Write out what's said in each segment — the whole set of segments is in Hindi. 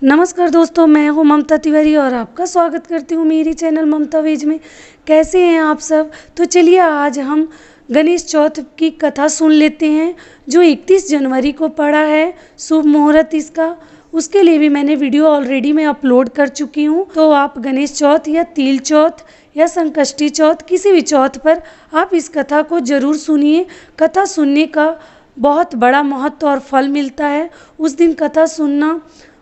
नमस्कार दोस्तों, मैं हूं ममता तिवारी और आपका स्वागत करती हूं मेरी चैनल ममता वेज में। कैसे हैं आप सब? तो चलिए आज हम गणेश चौथ की कथा सुन लेते हैं जो 31 जनवरी को पड़ा है। शुभ मुहूर्त इसका, उसके लिए भी मैंने वीडियो ऑलरेडी मैं अपलोड कर चुकी हूं। तो आप गणेश चौथ या तिल चौथ या संकष्टी चौथ, किसी भी चौथ पर आप इस कथा को ज़रूर सुनिए। कथा सुनने का बहुत बड़ा महत्व और फल मिलता है। उस दिन कथा सुनना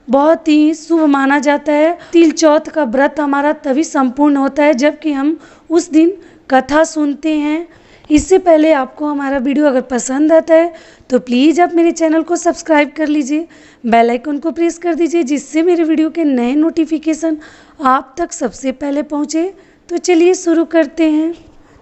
बहुत ही शुभ माना जाता है। तिल चौथ का व्रत हमारा तभी संपूर्ण होता है जबकि हम उस दिन कथा सुनते हैं। इससे पहले आपको हमारा वीडियो अगर पसंद आता है तो प्लीज़ आप मेरे चैनल को सब्सक्राइब कर लीजिए, बेल आइकन को प्रेस कर दीजिए जिससे मेरे वीडियो के नए नोटिफिकेशन आप तक सबसे पहले पहुँचे। तो चलिए शुरू करते हैं।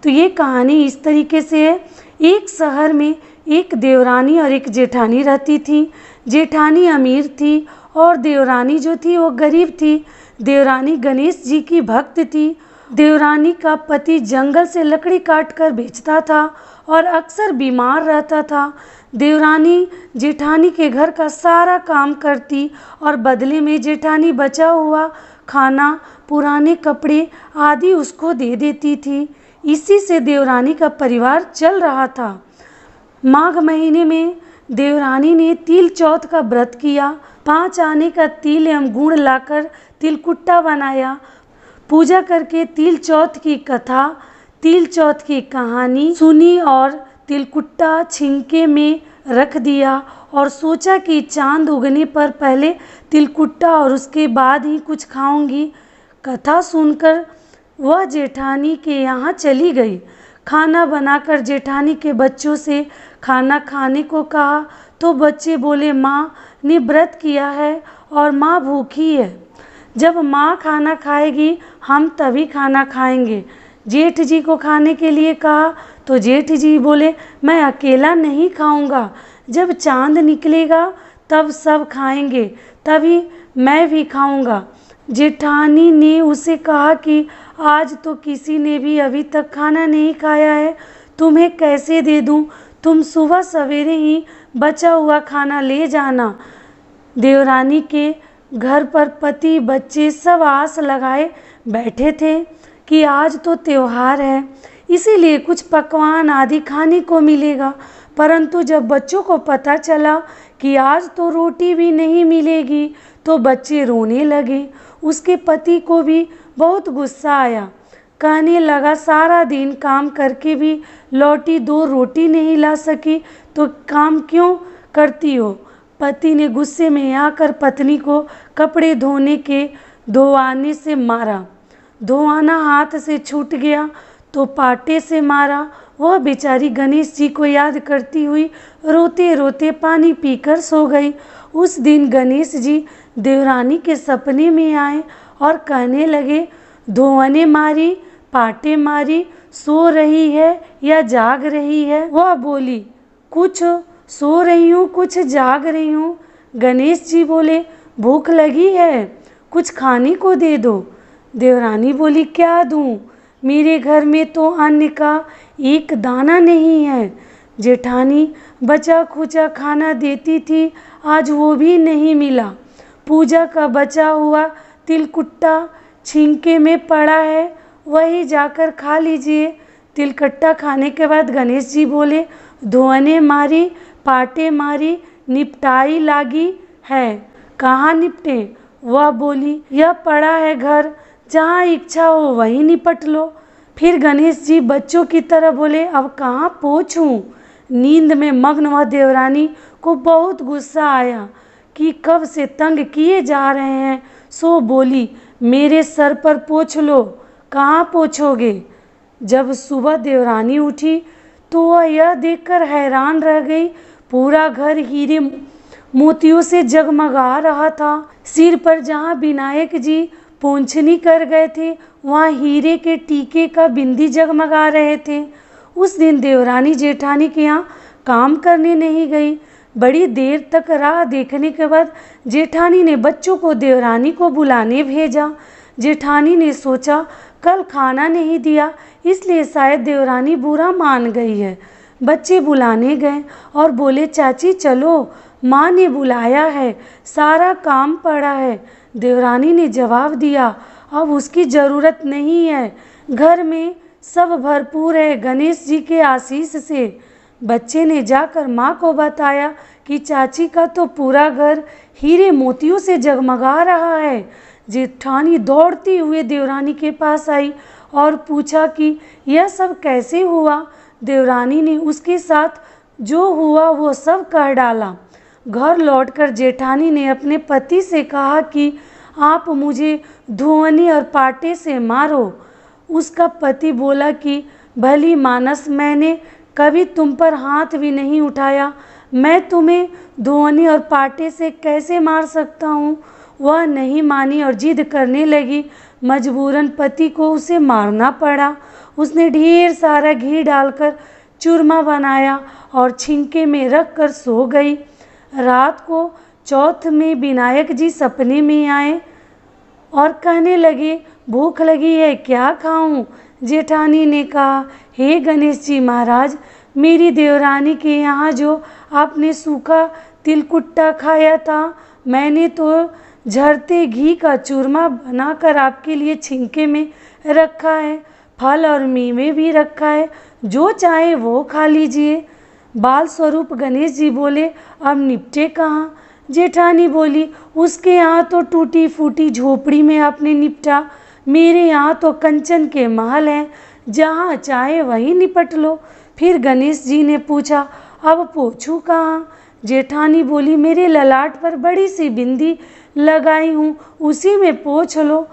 तो ये कहानी इस तरीके से है। एक शहर में एक देवरानी और एक जेठानी रहती थी। जेठानी अमीर थी और देवरानी जो थी वो गरीब थी। देवरानी गणेश जी की भक्त थी। देवरानी का पति जंगल से लकड़ी काट कर बेचता था और अक्सर बीमार रहता था। देवरानी जेठानी के घर का सारा काम करती और बदले में जेठानी बचा हुआ खाना, पुराने कपड़े आदि उसको दे देती थी। इसी से देवरानी का परिवार चल रहा था। माघ महीने में देवरानी ने तिल चौथ का व्रत किया। 5 आने का तिल एवं गुड़ लाकर तिलकुट्टा बनाया। पूजा करके तिल चौथ की कथा, तिल चौथ की कहानी सुनी और तिलकुट्टा छिंके में रख दिया और सोचा कि चांद उगने पर पहले तिलकुट्टा और उसके बाद ही कुछ खाऊंगी। कथा सुनकर वह जेठानी के यहाँ चली गई। खाना बनाकर जेठानी के बच्चों से खाना खाने को कहा तो बच्चे बोले माँ ने व्रत किया है और माँ भूखी है। जब माँ खाना खाएगी हम तभी खाना खाएंगे। जेठ जी को खाने के लिए कहा तो जेठ जी बोले मैं अकेला नहीं खाऊंगा, जब चांद निकलेगा तब सब खाएंगे, तभी मैं भी खाऊंगा। जेठानी ने उसे कहा कि आज तो किसी ने भी अभी तक खाना नहीं खाया है, तुम्हें कैसे दे दूं? तुम सुबह सवेरे ही बचा हुआ खाना ले जाना। देवरानी के घर पर पति बच्चे सब आस लगाए बैठे थे कि आज तो त्योहार है, इसीलिए कुछ पकवान आदि खाने को मिलेगा। परंतु जब बच्चों को पता चला कि आज तो रोटी भी नहीं मिलेगी तो बच्चे रोने लगे। उसके पति को भी बहुत गुस्सा आया। कहने लगा सारा दिन काम करके भी लौटी 2 रोटी नहीं ला सकी तो काम क्यों करती हो? पति ने गुस्से में आकर पत्नी को कपड़े धोने के धोआने से मारा। धोआना हाथ से छूट गया तो पाटे से मारा। वह बेचारी गणेश जी को याद करती हुई रोते रोते पानी पीकर सो गई। उस दिन गणेश जी देवरानी के सपने में आए और कहने लगे धोआने मारी, पाटे मारी, सो रही है या जाग रही है? वह बोली कुछ सो रही हूँ, कुछ जाग रही हूँ। गणेश जी बोले भूख लगी है, कुछ खाने को दे दो। देवरानी बोली क्या दूँ? मेरे घर में तो अन्न का एक दाना नहीं है। जेठानी बचा खुचा खाना देती थी, आज वो भी नहीं मिला। पूजा का बचा हुआ तिलकुट्टा छिंके में पड़ा है, वही जाकर खा लीजिए। तिलकुट्टा खाने के बाद गणेश जी बोले धोने मारी, पाटे मारी, निपटाई लागी है, कहाँ निपटे? वह बोली यह पड़ा है घर, जहाँ इच्छा हो वहीं निपट लो। फिर गणेश जी बच्चों की तरह बोले अब कहाँ पहुँचूँ? नींद में मग्न वह देवरानी को बहुत गुस्सा आया कि कब से तंग किए जा रहे हैं, सो बोली मेरे सर पर पोंछ लो। कहाँ पोंछोगे? जब सुबह देवरानी उठी तो वह यह देखकर हैरान रह गई, पूरा घर हीरे मोतियों से जगमगा रहा था। सिर पर जहाँ विनायक जी पोंछनी कर गए थे वहाँ हीरे के टीके का बिंदी जगमगा रहे थे। उस दिन देवरानी जेठानी के यहाँ काम करने नहीं गई। बड़ी देर तक राह देखने के बाद जेठानी ने बच्चों को देवरानी को बुलाने भेजा। जेठानी ने सोचा कल खाना नहीं दिया इसलिए शायद देवरानी बुरा मान गई है। बच्चे बुलाने गए और बोले चाची चलो माँ ने बुलाया है, सारा काम पड़ा है। देवरानी ने जवाब दिया, अब उसकी ज़रूरत नहीं है, घर में सब भरपूर है गणेश जी के आशीष से। बच्चे ने जाकर माँ को बताया कि चाची का तो पूरा घर हीरे मोतियों से जगमगा रहा है। जेठानी दौड़ती हुए देवरानी के पास आई और पूछा कि यह सब कैसे हुआ। देवरानी ने उसके साथ जो हुआ वो सब कह डाला। घर लौटकर जेठानी ने अपने पति से कहा कि आप मुझे धुआनी और पाटे से मारो। उसका पति बोला कि भली मानस, मैंने कभी तुम पर हाथ भी नहीं उठाया, मैं तुम्हें धुआनी और पाटे से कैसे मार सकता हूँ। वह नहीं मानी और जिद करने लगी। मजबूरन पति को उसे मारना पड़ा। उसने ढेर सारा घी डालकर चूरमा बनाया और छिंके में रख कर सो गई। रात को चौथ में विनायक जी सपने में आए और कहने लगे, भूख लगी है, क्या खाऊं। जेठानी ने कहा, हे गणेश जी महाराज, मेरी देवरानी के यहाँ जो आपने सूखा तिलकुट्टा खाया था, मैंने तो झरते घी का चूरमा बनाकर आपके लिए छिंके में रखा है, फल और मेवे भी रखा है, जो चाहे वो खा लीजिए। बाल स्वरूप गणेश जी बोले, अब निपटे कहाँ। जेठानी बोली, उसके यहाँ तो टूटी फूटी झोपड़ी में आपने निपटा, मेरे यहाँ तो कंचन के महल हैं, जहाँ चाहे वहीं निपट लो। फिर गणेश जी ने पूछा, अब पोछूं कहाँ। जेठानी बोली, मेरे ललाट पर बड़ी सी बिंदी लगाई हूँ, उसी में पोछ लो।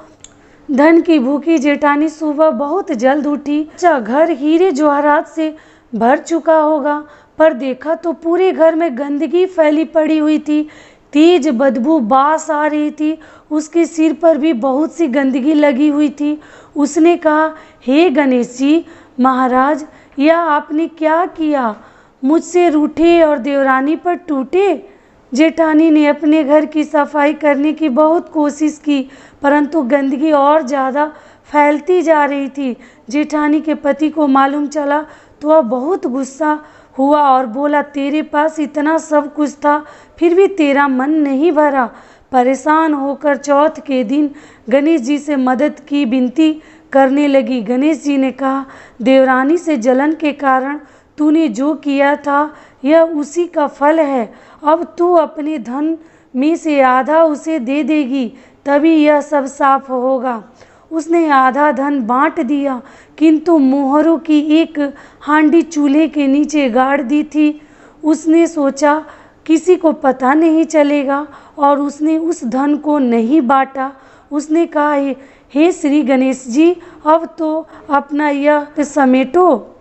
धन की भूखी जेठानी सुबह बहुत जल्द उठी। घर हीरे जवाहरात से भर चुका होगा, पर देखा तो पूरे घर में गंदगी फैली पड़ी हुई थी। तेज बदबू बास आ रही थी। उसके सिर पर भी बहुत सी गंदगी लगी हुई थी। उसने कहा, हे गणेश जी महाराज, यह आपने क्या किया, मुझसे रूठे और देवरानी पर टूटे। जेठानी ने अपने घर की सफाई करने की बहुत कोशिश की, परंतु गंदगी और ज़्यादा फैलती जा रही थी। जेठानी के पति को मालूम चला तो वह बहुत गुस्सा हुआ और बोला, तेरे पास इतना सब कुछ था, फिर भी तेरा मन नहीं भरा। परेशान होकर चौथ के दिन गणेश जी से मदद की विनती करने लगी। गणेश जी ने कहा, देवरानी से जलन के कारण तूने जो किया था, यह उसी का फल है। अब तू अपने धन में से आधा उसे दे देगी, तभी यह सब साफ होगा। उसने आधा धन बांट दिया, किंतु मोहरों की एक हांडी चूल्हे के नीचे गाड़ दी थी। उसने सोचा किसी को पता नहीं चलेगा और उसने उस धन को नहीं बांटा। उसने कहा, हे श्री गणेश जी, अब तो अपना यह समेटो।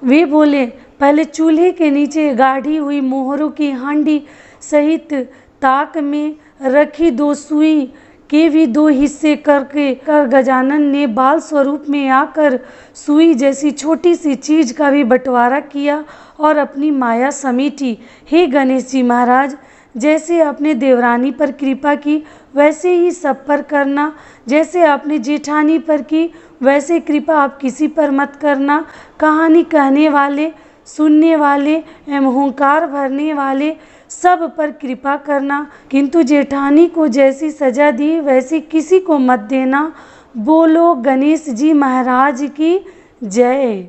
वे बोले, पहले चूल्हे के नीचे गाढ़ी हुई मोहरों की हांडी सहित ताक में रखी 2 सुई के भी 2 हिस्से कर गजानन ने बाल स्वरूप में आकर सुई जैसी छोटी सी चीज का भी बंटवारा किया और अपनी माया समेटी। हे गणेश जी महाराज, जैसे आपने देवरानी पर कृपा की, वैसे ही सब पर करना। जैसे आपने जेठानी पर की, वैसे कृपा आप किसी पर मत करना। कहानी कहने वाले, सुनने वाले एवं हुंकार भरने वाले सब पर कृपा करना, किंतु जेठानी को जैसी सजा दी वैसी किसी को मत देना। बोलो गणेश जी महाराज की जय।